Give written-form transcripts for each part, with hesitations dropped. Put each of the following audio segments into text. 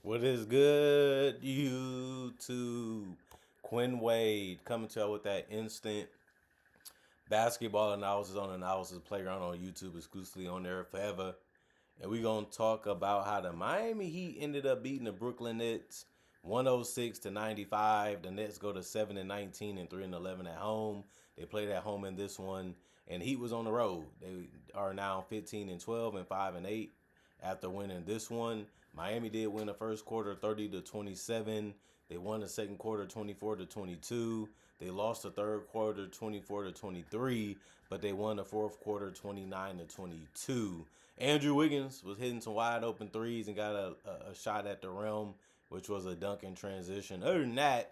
What is good, YouTube? Quinn Wade coming to you with that instant basketball analysis on Analysis Playground on YouTube, exclusively on there forever. And we're going to talk about how the Miami Heat ended up beating the Brooklyn Nets 106 to 95. The Nets go to 7 and 19 and 3 and 11 at home. They played at home in this one, and Heat was on the road. They are now 15 and 12 and 5 and 8 after winning this one. Miami did win the first quarter 30 to 27. They won the second quarter 24 to 22. They lost the third quarter 24 to 23, but they won the fourth quarter 29 to 22. Andrew Wiggins was hitting some wide open threes and got a shot at the rim, which was a dunk in transition. Other than that,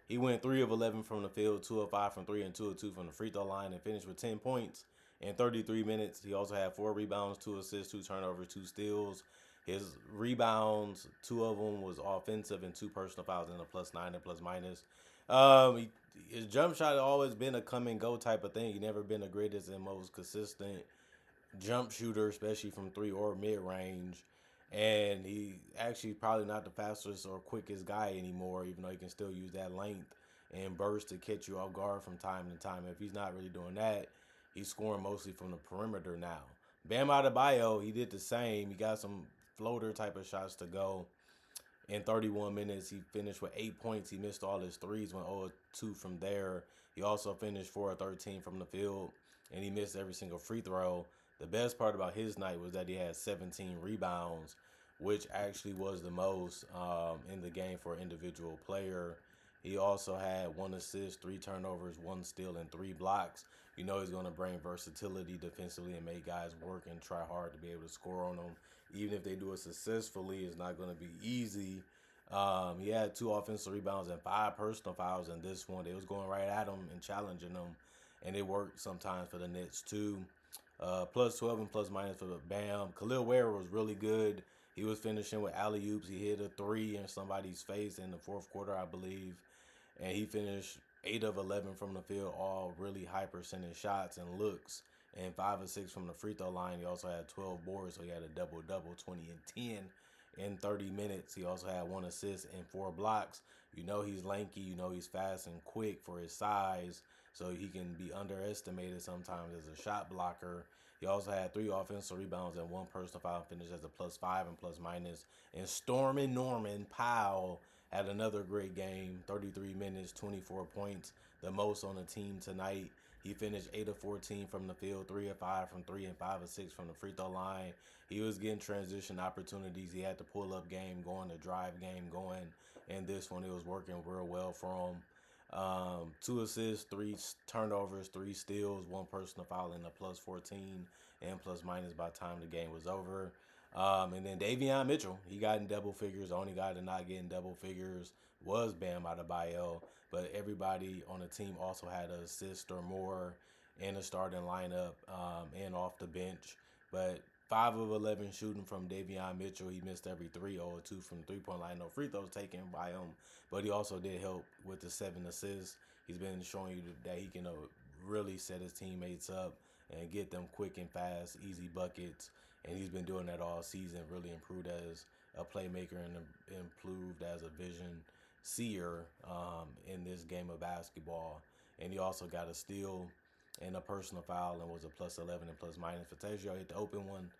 he went 3 of 11 from the field, 2 of 5 from 3, and 2 of 2 from the free throw line, and finished with 10 points in 33 minutes. He also had 4 rebounds, 2 assists, 2 turnovers, 2 steals. His rebounds, 2 of them was offensive and 2 personal fouls, and a +9 and plus minus. His jump shot had always been a come and go type of thing. He never been the greatest and most consistent jump shooter, especially from 3 or mid range. And he actually probably not the fastest or quickest guy anymore, even though he can still use that length and burst to catch you off guard from time to time. If he's not really doing that, he's scoring mostly from the perimeter now. Bam Adebayo, he did the same. He got some floater type of shots to go. In 31 minutes, he finished with 8 points. He missed all his threes, went 0-2 from there. He also finished 4-13 from the field, and he missed every single free throw. The best part about his night was that he had 17 rebounds, which actually was the most in the game for an individual player. He also had 1 assist, 3 turnovers, 1 steal, and 3 blocks. You know he's going to bring versatility defensively and make guys work and try hard to be able to score on them. Even if they do it successfully, it's not going to be easy. He had 2 offensive rebounds and 5 personal fouls in this one. They was going right at him and challenging them, and it worked sometimes for the Nets too. Plus 12 and plus minus for Bam. Khalil Ware was really good. He was finishing with alley oops. He hit a 3 in somebody's face in the fourth quarter, I believe, and he finished 8 of 11 from the field, all really high percentage shots and looks, and 5 of 6 from the free throw line. He also had 12 boards, so he had a double-double, 20 and 10 in 30 minutes. He also had 1 assist and 4 blocks. You know he's lanky. You know he's fast and quick for his size, so he can be underestimated sometimes as a shot blocker. He also had 3 offensive rebounds and 1 personal foul, finished as a +5 and plus minus. And Stormin' Norman Powell had another great game, 33 minutes, 24 points, the most on the team tonight. He finished 8 of 14 from the field, 3 of 5 from 3, and 5 of 6 from the free throw line. He was getting transition opportunities. He had the pull up game going, the drive game going, and this one it was working real well for him. 2 assists, 3 turnovers, 3 steals, 1 personal foul, and a +14 and plus minus by the time the game was over. And then Davion Mitchell, he got in double figures. The only guy to not get in double figures was Bam Adebayo, but everybody on the team also had an assist or more in the starting lineup and off the bench. But 5 of 11 shooting from Davion Mitchell. He missed every 3, 0-2 from the three-point line. No free throws taken by him, but he also did help with the 7 assists. He's been showing you that he can really set his teammates up and get them quick and fast, easy buckets. And he's been doing that all season, really improved as a playmaker and improved as a vision seer in this game of basketball. And he also got a steal and a personal foul and was a +11 and plus minus. Fatezio hit the open one,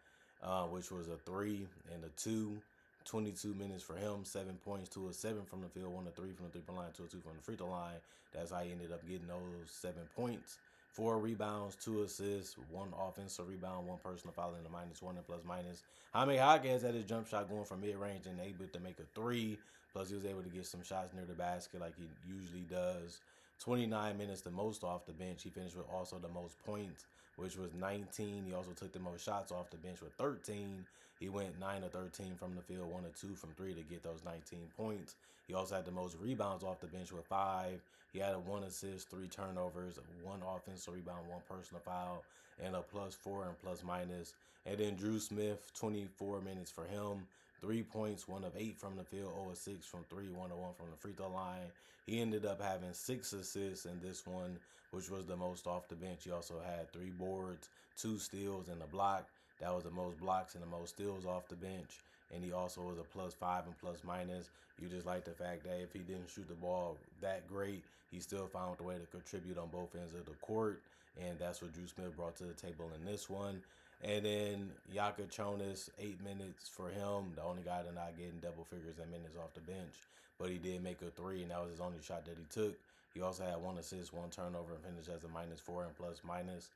which was a 3 and a 2. 22 minutes for him, 7 points, 2 of 7 from the field, 1 of 3 from the three-point line, 2 of 2 from the free throw line. That's how he ended up getting those 7 points. 4 rebounds, 2 assists, 1 offensive rebound, 1 personal foul, and a -1 and plus minus. Jaime Jaquez had his jump shot going from mid-range and able to make a 3. Plus, he was able to get some shots near the basket like he usually does. 29 minutes, the most off the bench. He finished with also the most points, which was 19. He also took the most shots off the bench with 13. He went 9 of 13 from the field, 1 of 2 from 3 to get those 19 points. He also had the most rebounds off the bench with 5. He had a 1 assist, 3 turnovers, 1 offensive rebound, 1 personal foul, and a +4 and plus minus. And then Drew Smith, 24 minutes for him. 3 points, 1 of 8 from the field, 0 of 6 from 3, 1 of 1 from the free throw line. He ended up having 6 assists in this one, which was the most off the bench. He also had 3 boards, 2 steals, and a block. That was the most blocks and the most steals off the bench. and he also was a +5 and plus minus. You just like the fact that if he didn't shoot the ball that great, he still found a way to contribute on both ends of the court, and that's what Drew Smith brought to the table in this one. And then Yaka Chonis, 8 minutes for him. The only guy to not getting double figures in minutes off the bench. But he did make a three, and that was his only shot that he took. He also had 1 assist, 1 turnover, and finished as a -4 and plus minus.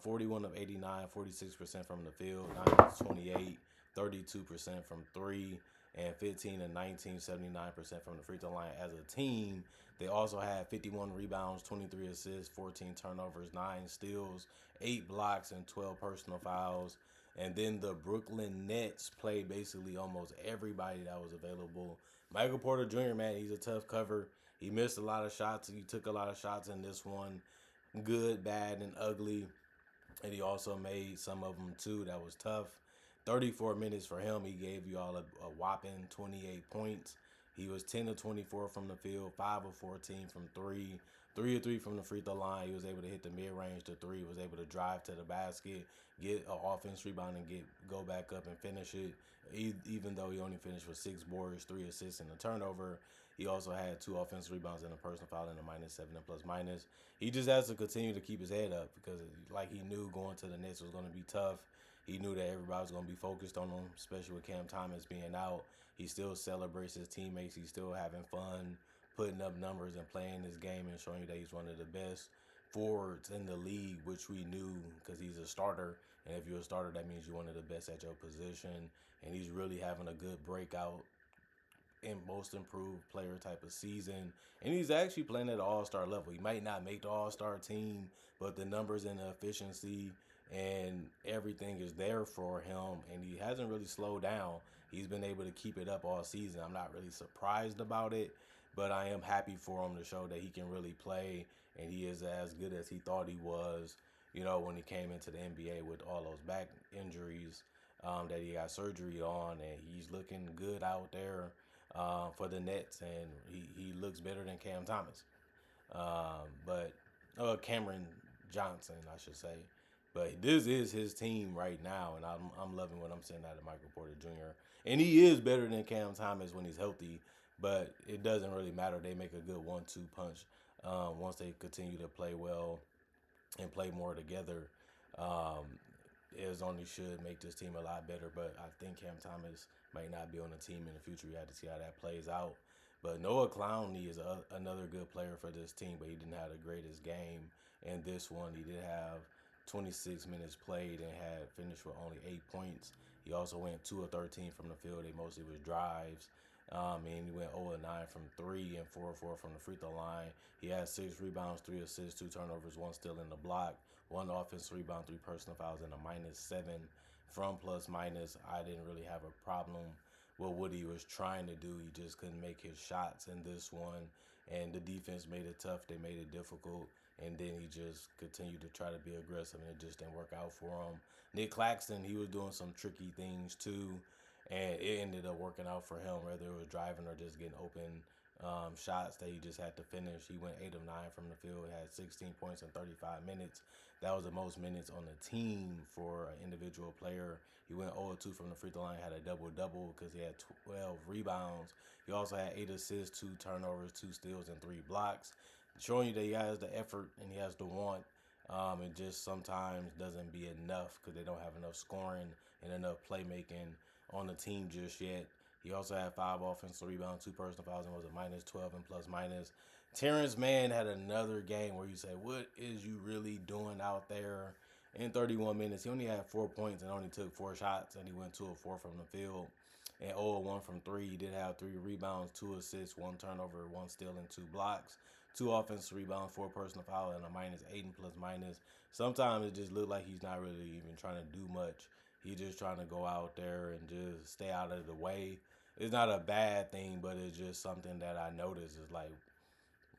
41 of 89, 46% from the field, 9 of 28, 32% from three, and 15 and 19, 79% from the free throw line. As a team, they also had 51 rebounds, 23 assists, 14 turnovers, 9 steals, 8 blocks, and 12 personal fouls. And then the Brooklyn Nets played basically almost everybody that was available. Michael Porter Jr., man, he's a tough cover. He missed a lot of shots. He took a lot of shots in this one, good, bad, and ugly. And he also made some of them, too, that was tough. 34 minutes for him. He gave you all a whopping 28 points. He was 10 of 24 from the field, 5 of 14 from three, 3 of 3 from the free throw line. He was able to hit the mid-range to three, was able to drive to the basket, get an offense rebound, and go back up and finish it. Even though he only finished with 6 boards, 3 assists, and a turnover, he also had 2 offensive rebounds and a personal foul and a -7 and plus minus. He just has to continue to keep his head up because, like, he knew going to the Nets was going to be tough. He knew that everybody was going to be focused on him, especially with Cam Thomas being out. He still celebrates his teammates. He's still having fun, putting up numbers and playing his game and showing you that he's one of the best forwards in the league, which we knew because he's a starter. And if you're a starter, that means you're one of the best at your position. And he's really having a good breakout and most improved player type of season. And he's actually playing at the all-star level. He might not make the all-star team, but the numbers and the efficiency and everything is there for him. And he hasn't really slowed down. He's been able to keep it up all season. I'm not really surprised about it, but I am happy for him to show that he can really play. And he is as good as he thought he was, when he came into the NBA with all those back injuries that he got surgery on. And he's looking good out there for the Nets, and he looks better than Cam Thomas. But Cameron Johnson, I should say. But this is his team right now, and I'm loving what I'm seeing out of Michael Porter Jr. And he is better than Cam Thomas when he's healthy, but it doesn't really matter. They make a good 1-2 punch once they continue to play well and play more together. It only should make this team a lot better, but I think Cam Thomas might not be on the team in the future. We have to see how that plays out. But Noah Clowney is another good player for this team, but he didn't have the greatest game in this one. He did have 26 minutes played and had finished with only 8 points. He also went 2 of 13 from the field. They mostly was drives. And he went 0 of 9 from three and 4 of 4 from the free throw line. He had 6 rebounds, 3 assists, 2 turnovers, 1 steal in the block, 1 offensive rebound, 3 personal fouls, and a -7 from plus minus. I didn't really have a problem with what he was trying to do. He just couldn't make his shots in this one. And the defense made it tough. They made it difficult. And then he just continued to try to be aggressive, and it just didn't work out for him. Nick Claxton, he was doing some tricky things too, and it ended up working out for him, whether it was driving or just getting open shots that he just had to finish. He went 8 of 9 from the field, had 16 points in 35 minutes. That was the most minutes on the team for an individual player. He went 0 of 2 from the free throw line, had a double-double because he had 12 rebounds. He also had 8 assists, 2 turnovers, 2 steals, and 3 blocks, showing you that he has the effort and he has the want. It just sometimes doesn't be enough because they don't have enough scoring and enough playmaking on the team just yet. He also had 5 offensive rebounds, 2 personal fouls, and was a -12 and plus minus. Terrence Mann had another game where you say, what is you really doing out there in 31 minutes? He only had 4 points and only took 4 shots, and he went 2 of 4 from the field and 0 of 1 from three. He did have 3 rebounds, 2 assists, 1 turnover, 1 steal, and 2 blocks. 2 offensive rebounds, 4 personal foul, and a -8 and plus minus. Sometimes it just looked like he's not really even trying to do much. He's just trying to go out there and just stay out of the way. It's not a bad thing, but it's just something that I noticed. Is like,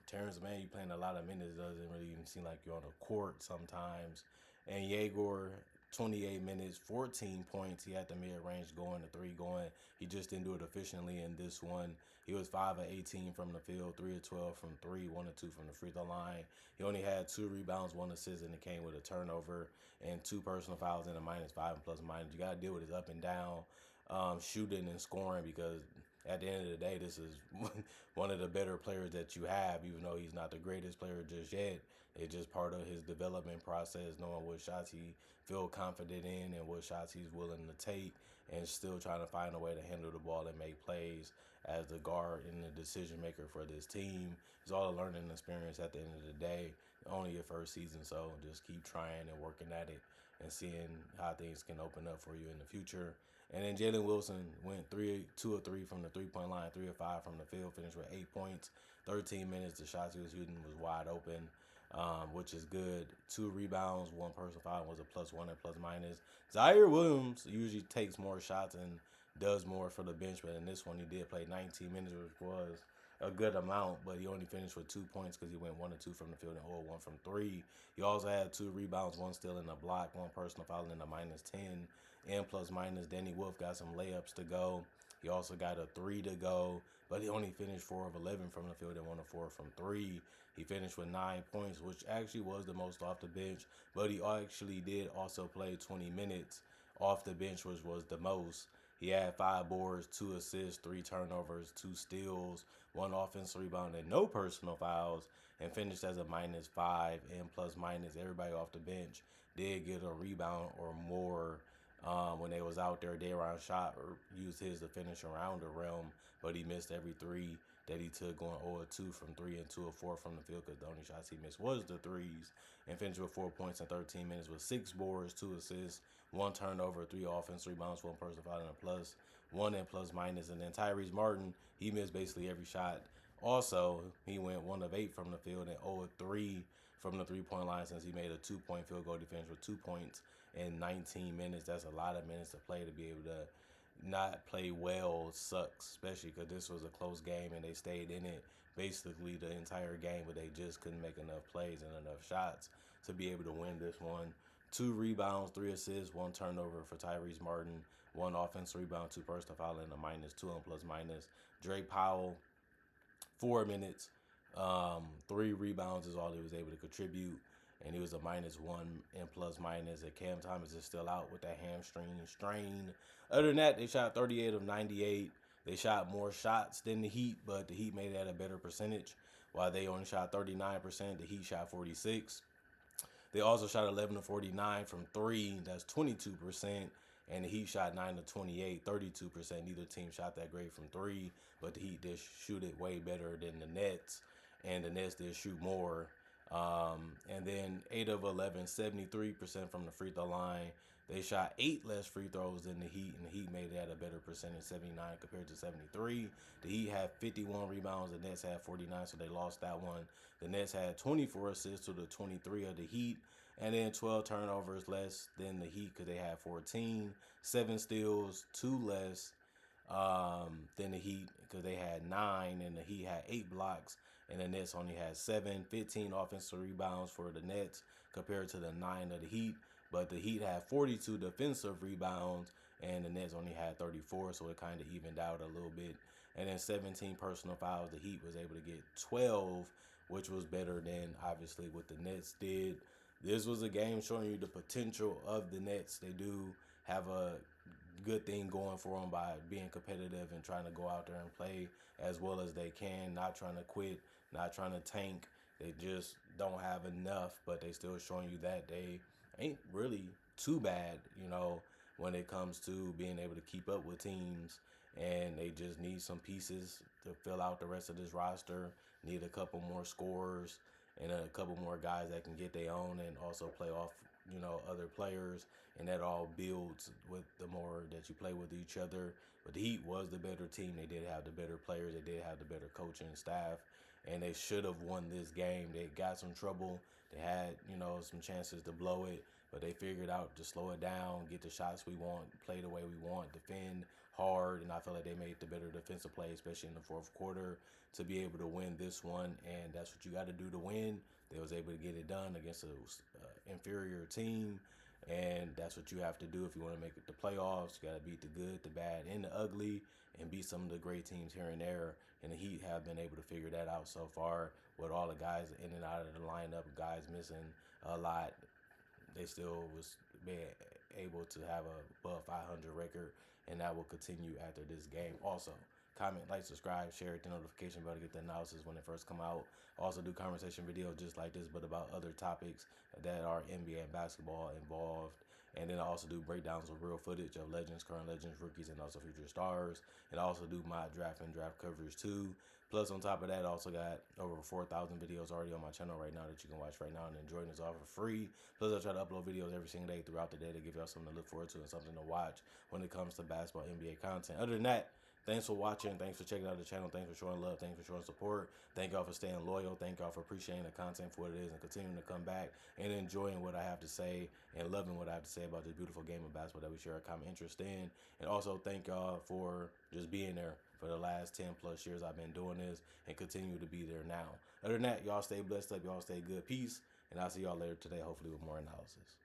Terrence Mann, you playing a lot of minutes. It doesn't really even seem like you're on the court sometimes. And Yegor, 28 minutes, 14 points. He had the mid-range going, the 3 going. He just didn't do it efficiently in this one. He was 5 of 18 from the field, 3 of 12 from 3, 1 of 2 from the free throw line. He only had 2 rebounds, 1 assist, and it came with a turnover and 2 personal fouls and a -5 and plus minus. You got to deal with his up and down. shooting and scoring, because at the end of the day, this is one of the better players that you have, even though he's not the greatest player just yet. It's just part of his development process, knowing what shots he feel confident in and what shots he's willing to take, and still trying to find a way to handle the ball and make plays as the guard and the decision maker for this team. It's all a learning experience at the end of the day. Only your first season, so just keep trying and working at it and seeing how things can open up for you in the future. And then Jalen Wilson went 2 of 3 from the 3-point line, 3 of 5 from the field, finished with 8 points, 13 minutes. The shots he was shooting was wide open, which is good. 2 rebounds, 1 personal foul, was a +1 and +. Zaire Williams usually takes more shots and does more for the bench, but in this one he did play 19 minutes, which was a good amount, but he only finished with 2 points because he went 1 of 2 from the field and 0 of 1 from 3. He also had 2 rebounds, 1 steal and a block, 1 personal foul and a -10 and +. Danny Wolf got some layups to go. He also got a 3 to go, but he only finished 4 of 11 from the field and 1 of 4 from 3. He finished with 9 points, which actually was the most off the bench, but he actually did also play 20 minutes off the bench, which was the most. He had 5 boards, 2 assists, 3 turnovers, 2 steals, 1 offensive rebound, and no personal fouls, and finished as a -5 and +. Everybody off the bench did get a rebound or more when they was out there. Day'Ron shot or used his to finish around the rim, but he missed every 3 that he took, going 0 of 2 from 3 and 2 of 4 from the field, because the only shots he missed was the threes, and finished with 4 points in 13 minutes with 6 boards, 2 assists, 1 turnover, 3 offensive rebounds, 1 personal foul, and a +1 and +. And then Tyrese Martin, he missed basically every shot. Also, he went 1 of 8 from the field and 0 of 3 from the 3-point line, since he made a 2-point field goal. He finished with 2 points in 19 minutes. That's a lot of minutes to play. To be able to not play well sucks, especially because this was a close game and they stayed in it basically the entire game, but they just couldn't make enough plays and enough shots to be able to win this one. 2 rebounds, 3 assists, 1 turnover for Tyrese Martin, 1 offensive rebound, 2 personal foul, and a -2 and +. Drake Powell, 4 minutes, 3 rebounds is all he was able to contribute, and he was a -1 and +. And Cam Thomas is still out with that hamstring strain. Other than that, they shot 38 of 98. They shot more shots than the Heat, but the Heat made that a better percentage. While they only shot 39%, the Heat shot 46. They also shot 11 of 49 from 3. That's 22%. And the Heat shot 9 of 28, 32%. Neither team shot that great from 3, but the Heat did shoot it way better than the Nets, and the Nets did shoot more. And then 8 of 11, 73% from the free throw line. They shot 8 less free throws than the Heat, and the Heat made that a better percentage, 79 compared to 73. The Heat had 51 rebounds, the Nets had 49, so they lost that one. The Nets had 24 assists to the 23 of the Heat, and then 12 turnovers less than the Heat because they had 14. 7 steals, 2 less than the Heat because they had 9, and the Heat had 8 blocks, and the Nets only had 7. 15 offensive rebounds for the Nets compared to the 9 of the Heat, but the Heat had 42 defensive rebounds, and the Nets only had 34, so it kind of evened out a little bit. And then 17 personal fouls. The Heat was able to get 12, which was better than, obviously, what the Nets did. This was a game showing you the potential of the Nets. They do have a good thing going for them by being competitive and trying to go out there and play as well as they can, not trying to quit, not trying to tank. They just don't have enough, but they still showing you that they ain't really too bad, when it comes to being able to keep up with teams. And they just need some pieces to fill out the rest of this roster, need a couple more scorers and a couple more guys that can get their own and also play off, other players. And that all builds with the more that you play with each other. But the Heat was the better team. They did have the better players. They did have the better coaching staff. And they should have won this game. They got some trouble. They had, some chances to blow it. But they figured out to slow it down, get the shots we want, play the way we want, defend hard. And I feel like they made the better defensive play, especially in the fourth quarter, to be able to win this one. And that's what you got to do to win. They was able to get it done against an inferior team. And that's what you have to do if you want to make it the playoffs. You got to beat the good, the bad, and the ugly, and beat some of the great teams here and there. And the Heat have been able to figure that out so far with all the guys in and out of the lineup, guys missing a lot. They still was being able to have a above 500 record and that will continue after this game. Also, comment, like, subscribe, share, hit the notification bell to get the analysis when it first come out. Also do conversation videos just like this, but about other topics that are NBA and basketball involved. And then I also do breakdowns of real footage of legends, current legends, rookies, and also future stars. And I also do mock draft and draft coverage too. Plus, on top of that, I also got over 4,000 videos already on my channel right now that you can watch right now and enjoy this all for free. Plus, I try to upload videos every single day throughout the day to give y'all something to look forward to and something to watch when it comes to basketball NBA content. Other than that, thanks for watching. Thanks for checking out the channel. Thanks for showing love. Thanks for showing support. Thank y'all for staying loyal. Thank y'all for appreciating the content for what it is and continuing to come back and enjoying what I have to say and loving what I have to say about this beautiful game of basketball that we share a common interest in. And also thank y'all for just being there for the last 10 plus years I've been doing this and continue to be there now. Other than that, y'all stay blessed up. Y'all stay good. Peace. And I'll see y'all later today, hopefully with more analysis.